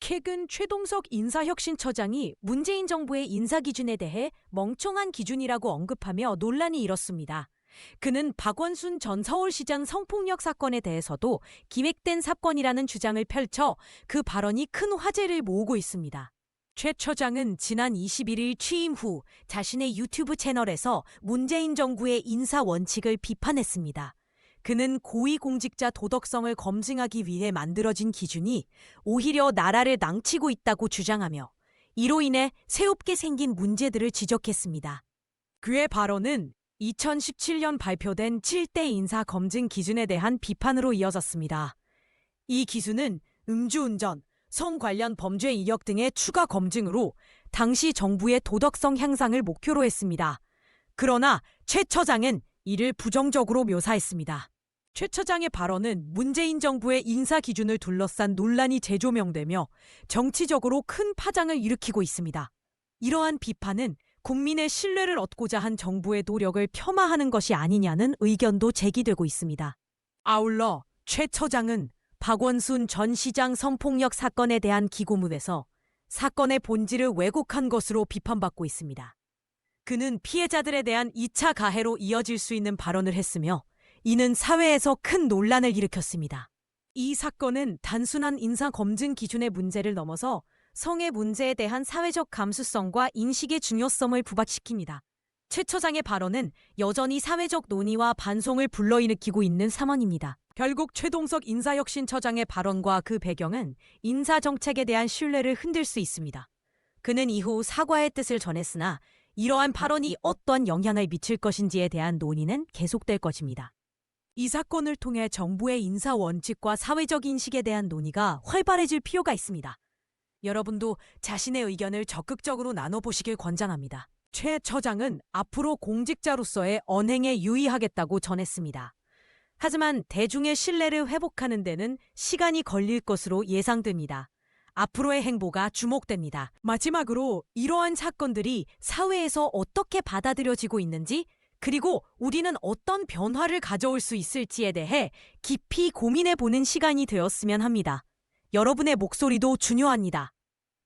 최근 최동석 인사혁신처장이 문재인 정부의 인사 기준에 대해 멍청한 기준이라고 언급하며 논란이 일었습니다. 그는 박원순 전 서울시장 성폭력 사건에 대해서도 기획된 사건이라는 주장을 펼쳐 그 발언이 큰 화제를 모으고 있습니다. 최 처장은 지난 21일 취임 후 자신의 유튜브 채널에서 문재인 정부의 인사 원칙을 비판했습니다. 그는 고위공직자 도덕성을 검증하기 위해 만들어진 기준이 오히려 나라를 낭치고 있다고 주장하며 이로 인해 새롭게 생긴 문제들을 지적했습니다. 그의 발언은 2017년 발표된 7대 인사 검증 기준에 대한 비판으로 이어졌습니다. 이 기준은 음주운전, 성 관련 범죄 이력 등의 추가 검증으로 당시 정부의 도덕성 향상을 목표로 했습니다. 그러나 최 처장은 이를 부정적으로 묘사했습니다. 최 처장의 발언은 문재인 정부의 인사 기준을 둘러싼 논란이 재조명되며 정치적으로 큰 파장을 일으키고 있습니다. 이러한 비판은 국민의 신뢰를 얻고자 한 정부의 노력을 폄하하는 것이 아니냐는 의견도 제기되고 있습니다. 아울러 최 처장은 박원순 전 시장 성폭력 사건에 대한 기고문에서 사건의 본질을 왜곡한 것으로 비판받고 있습니다. 그는 피해자들에 대한 2차 가해로 이어질 수 있는 발언을 했으며 이는 사회에서 큰 논란을 일으켰습니다. 이 사건은 단순한 인사 검증 기준의 문제를 넘어서 성의 문제에 대한 사회적 감수성과 인식의 중요성을 부각시킵니다. 최 처장의 발언은 여전히 사회적 논의와 반송을 불러일으키고 있는 상황입니다. 결국 최동석 인사혁신처장의 발언과 그 배경은 인사정책에 대한 신뢰를 흔들 수 있습니다. 그는 이후 사과의 뜻을 전했으나 이러한 발언이 어떤 영향을 미칠 것인지에 대한 논의는 계속될 것입니다. 이 사건을 통해 정부의 인사 원칙과 사회적 인식에 대한 논의가 활발해질 필요가 있습니다. 여러분도 자신의 의견을 적극적으로 나눠보시길 권장합니다. 최 처장은 앞으로 공직자로서의 언행에 유의하겠다고 전했습니다. 하지만 대중의 신뢰를 회복하는 데는 시간이 걸릴 것으로 예상됩니다. 앞으로의 행보가 주목됩니다. 마지막으로 이러한 사건들이 사회에서 어떻게 받아들여지고 있는지 그리고 우리는 어떤 변화를 가져올 수 있을지에 대해 깊이 고민해보는 시간이 되었으면 합니다. 여러분의 목소리도 중요합니다.